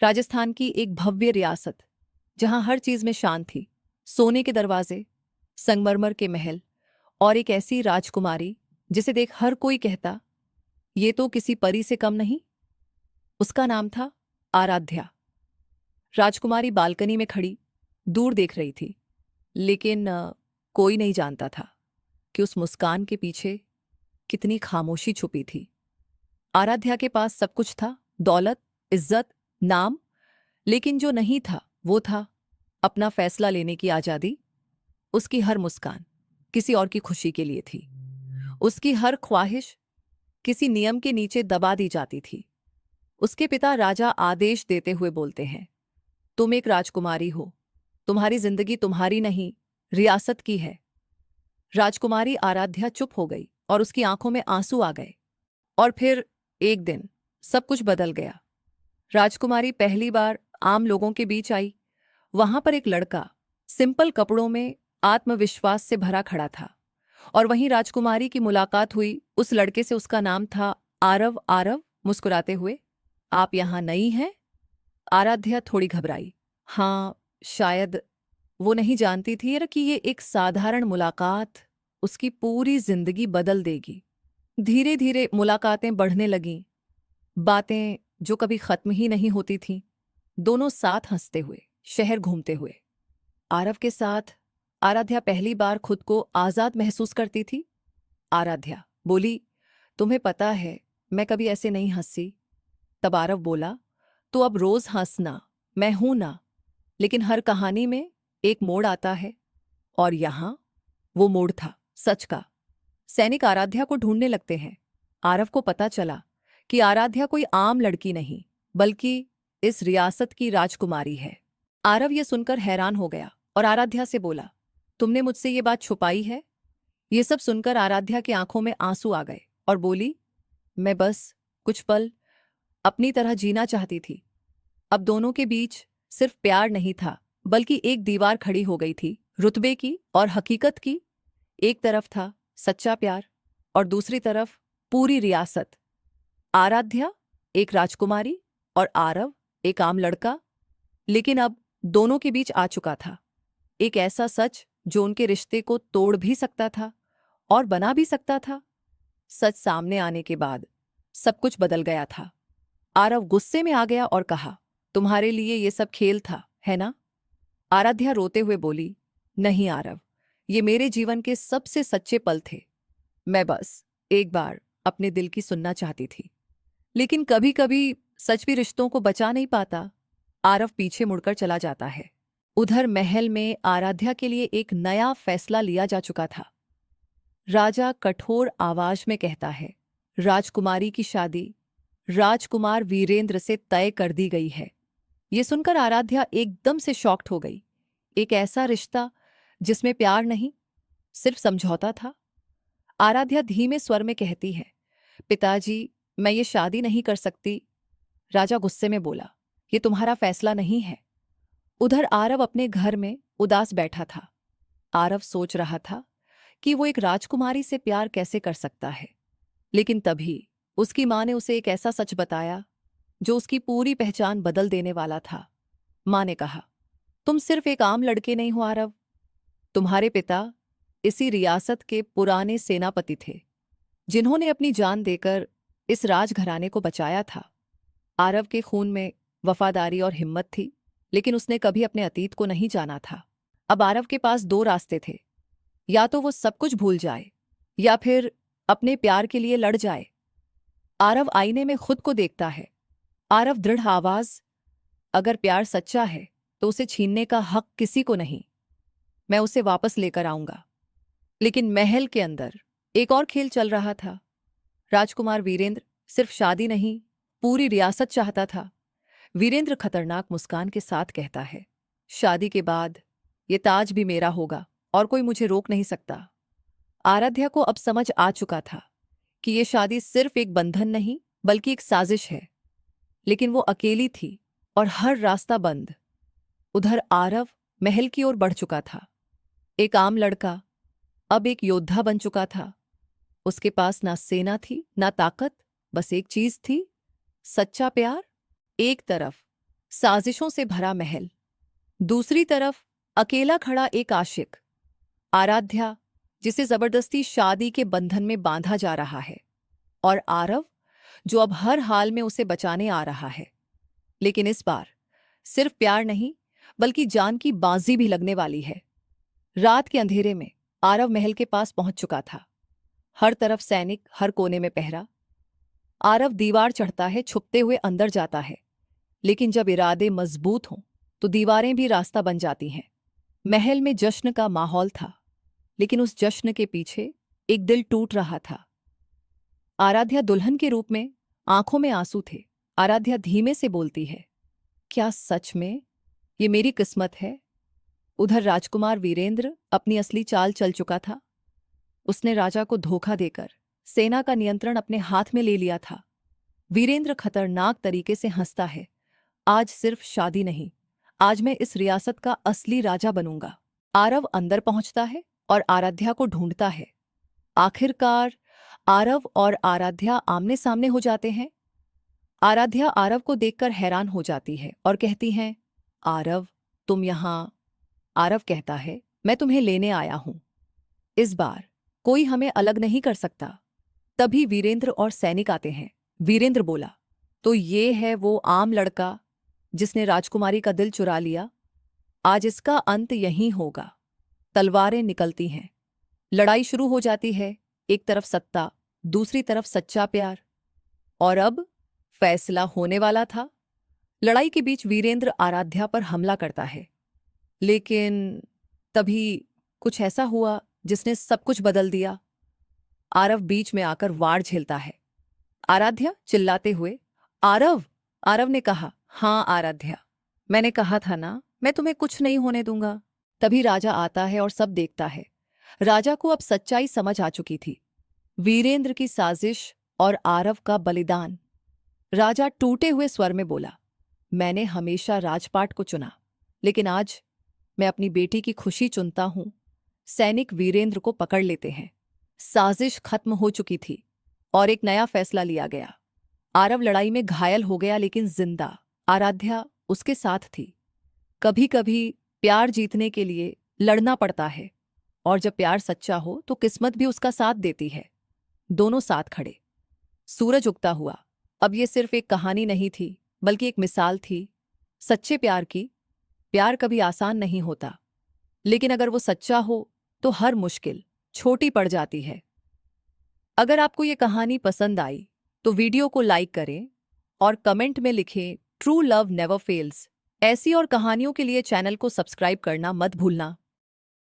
राजस्थान की एक भव्य रियासत जहां हर चीज में शान थी। सोने के दरवाजे, संगमरमर के महल और एक ऐसी राजकुमारी जिसे देख हर कोई कहता ये तो किसी परी से कम नहीं। उसका नाम था आराध्या। राजकुमारी बालकनी में खड़ी दूर देख रही थी, लेकिन कोई नहीं जानता था कि उस मुस्कान के पीछे कितनी खामोशी छुपी थी। आराध्या के पास सब कुछ था, दौलत, इज्जत, नाम, लेकिन जो नहीं था वो था अपना फैसला लेने की आजादी। उसकी हर मुस्कान किसी और की खुशी के लिए थी। उसकी हर ख्वाहिश किसी नियम के नीचे दबा दी जाती थी। उसके पिता राजा आदेश देते हुए बोलते हैं, तुम एक राजकुमारी हो, तुम्हारी जिंदगी तुम्हारी नहीं, रियासत की है। राजकुमारी आराध्या चुप हो गई और उसकी आंखों में आंसू आ गए। और फिर एक दिन सब कुछ बदल गया। राजकुमारी पहली बार आम लोगों के बीच आई। वहां पर एक लड़का सिंपल कपड़ों में आत्मविश्वास से भरा खड़ा था, और वहीं राजकुमारी की मुलाकात हुई उस लड़के से। उसका नाम था आरव। आरव मुस्कुराते हुए, आप यहां नई हैं? आराध्या थोड़ी घबराई। हाँ, शायद वो नहीं जानती थी कि ये एक साधारण मुलाकात उसकी पूरी जिंदगी बदल देगी। धीरे धीरे मुलाकातें बढ़ने लगीं, बातें जो कभी खत्म ही नहीं होती थीं। दोनों साथ हंसते हुए, शहर घूमते हुए। आरव के साथ आराध्या पहली बार खुद को आजाद महसूस करती थी। आराध्या बोली, तुम्हें पता है मैं कभी ऐसे नहीं हंसी। तब आरव बोला, तो अब रोज हंसना, मैं हूं ना। लेकिन हर कहानी में एक मोड़ आता है, और यहां वो मोड़ था सच का। सैनिक आराध्या को ढूंढने लगते हैं। आरव को पता चला कि आराध्या कोई आम लड़की नहीं, बल्कि इस रियासत की राजकुमारी है। आरव ये सुनकर हैरान हो गया और आराध्या से बोला, तुमने मुझसे ये बात छुपाई है? ये सब सुनकर आराध्या की आंखों में आंसू आ गए और बोली, मैं बस कुछ पल अपनी तरह जीना चाहती थी। अब दोनों के बीच सिर्फ प्यार नहीं था, बल्कि एक दीवार खड़ी हो गई थी, रुतबे की और हकीकत की। एक तरफ था सच्चा प्यार और दूसरी तरफ पूरी रियासत। आराध्या एक राजकुमारी और आरव एक आम लड़का। लेकिन अब दोनों के बीच आ चुका था एक ऐसा सच जो उनके रिश्ते को तोड़ भी सकता था और बना भी सकता था। सच सामने आने के बाद सब कुछ बदल गया था। आरव गुस्से में आ गया और कहा, तुम्हारे लिए ये सब खेल था, है ना? आराध्या रोते हुए बोली, नहीं आरव, ये मेरे जीवन के सबसे सच्चे पल थे। मैं बस एक बार अपने दिल की सुनना चाहती थी। लेकिन कभी कभी सच भी रिश्तों को बचा नहीं पाता। आरव पीछे मुड़कर चला जाता है। उधर महल में आराध्या के लिए एक नया फैसला लिया जा चुका था। राजा कठोर आवाज में कहता है, राजकुमारी की शादी राजकुमार वीरेंद्र से तय कर दी गई है। ये सुनकर आराध्या एकदम से शॉक्ड हो गई। एक ऐसा रिश्ता जिसमें प्यार नहीं, सिर्फ समझौता था। आराध्या धीमे स्वर में कहती है, पिताजी, मैं ये शादी नहीं कर सकती। राजा गुस्से में बोला, ये तुम्हारा फैसला नहीं है। उधर आरव अपने घर में उदास बैठा था। आरव सोच रहा था कि वो एक राजकुमारी से प्यार कैसे कर सकता है। लेकिन तभी उसकी मां ने उसे एक ऐसा सच बताया जो उसकी पूरी पहचान बदल देने वाला था। मां ने कहा, तुम सिर्फ एक आम लड़के नहीं हो आरव, तुम्हारे पिता इसी रियासत के पुराने सेनापति थे, जिन्होंने अपनी जान देकर इस राजघराने को बचाया था। आरव के खून में वफादारी और हिम्मत थी, लेकिन उसने कभी अपने अतीत को नहीं जाना था। अब आरव के पास दो रास्ते थे, या तो वो सब कुछ भूल जाए या फिर अपने प्यार के लिए लड़ जाए। आरव आईने में खुद को देखता है। आरव दृढ़ आवाज, अगर प्यार सच्चा है तो उसे छीनने का हक किसी को नहीं। मैं उसे वापस लेकर आऊंगा। लेकिन महल के अंदर एक और खेल चल रहा था। राजकुमार वीरेंद्र सिर्फ शादी नहीं, पूरी रियासत चाहता था। वीरेंद्र खतरनाक मुस्कान के साथ कहता है, शादी के बाद ये ताज भी मेरा होगा और कोई मुझे रोक नहीं सकता। आराध्या को अब समझ आ चुका था कि ये शादी सिर्फ एक बंधन नहीं, बल्कि एक साजिश है। लेकिन वो अकेली थी और हर रास्ता बंद। उधर आरव महल की ओर बढ़ चुका था। एक आम लड़का अब एक योद्धा बन चुका था। उसके पास ना सेना थी, ना ताकत, बस एक चीज थी, सच्चा प्यार। एक तरफ साजिशों से भरा महल। दूसरी तरफ अकेला खड़ा एक आशिक, आराध्या, जिसे जबरदस्ती शादी के बंधन में बांधा जा रहा है, और आरव, जो अब हर हाल में उसे बचाने आ रहा है। लेकिन इस बार सिर्फ प्यार नहीं, बल्कि जान की बाजी भी लगने वाली है। रात के अंधेरे में आरव महल के पास पहुंच चुका था। हर तरफ सैनिक, हर कोने में पहरा। आरव दीवार चढ़ता है, छुपते हुए अंदर जाता है। लेकिन जब इरादे मजबूत हों तो दीवारें भी रास्ता बन जाती हैं। महल में जश्न का माहौल था, लेकिन उस जश्न के पीछे एक दिल टूट रहा था। आराध्या दुल्हन के रूप में, आंखों में आंसू थे। आराध्या धीमे से बोलती है, क्या सच में ये मेरी किस्मत है? उधर राजकुमार वीरेंद्र अपनी असली चाल चल चुका था। उसने राजा को धोखा देकर सेना का नियंत्रण अपने हाथ में ले लिया था। वीरेंद्र खतरनाक तरीके से हंसता है, आज सिर्फ शादी नहीं, आज मैं इस रियासत का असली राजा बनूंगा। आरव अंदर पहुंचता है और आराध्या को ढूंढता है। आखिरकार आरव और आराध्या आमने सामने हो जाते हैं। आराध्या आरव को देखकर हैरान हो जाती है और कहती है, आरव, तुम यहां? आरव कहता है, मैं तुम्हें लेने आया हूं। इस बार कोई हमें अलग नहीं कर सकता। तभी वीरेंद्र और सैनिक आते हैं। वीरेंद्र बोला, तो ये है वो आम लड़का जिसने राजकुमारी का दिल चुरा लिया। आज इसका अंत यहीं होगा। तलवारें निकलती हैं, लड़ाई शुरू हो जाती है। एक तरफ सत्ता, दूसरी तरफ सच्चा प्यार। और अब फैसला होने वाला था। लड़ाई के बीच वीरेंद्र आराध्या पर हमला करता है, लेकिन तभी कुछ ऐसा हुआ जिसने सब कुछ बदल दिया। आरव बीच में आकर वार झेलता है। आराध्या चिल्लाते हुए, आरव! आरव ने कहा, हाँ आराध्या, मैंने कहा था ना, मैं तुम्हें कुछ नहीं होने दूंगा। तभी राजा आता है और सब देखता है। राजा को अब सच्चाई समझ आ चुकी थी। वीरेंद्र की साजिश और आरव का बलिदान। राजा टूटे हुए स्वर में बोला, मैंने हमेशा राजपाट को चुना, लेकिन आज मैं अपनी बेटी की खुशी चुनता हूं। सैनिक वीरेंद्र को पकड़ लेते हैं। साजिश खत्म हो चुकी थी और एक नया फैसला लिया गया। आरव लड़ाई में घायल हो गया, लेकिन जिंदा। आराध्या उसके साथ थी। कभी कभी प्यार जीतने के लिए लड़ना पड़ता है, और जब प्यार सच्चा हो तो किस्मत भी उसका साथ देती है। दोनों साथ खड़े। सूरज उगता हुआ। अब ये सिर्फ एक कहानी नहीं थी, बल्कि एक मिसाल थी सच्चे प्यार की। प्यार कभी आसान नहीं होता, लेकिन अगर वो सच्चा हो तो हर मुश्किल छोटी पड़ जाती है। अगर आपको ये कहानी पसंद आई तो वीडियो को लाइक करें और कमेंट में लिखें, ट्रू लव नेवर फेल्स। ऐसी और कहानियों के लिए चैनल को सब्सक्राइब करना मत भूलना।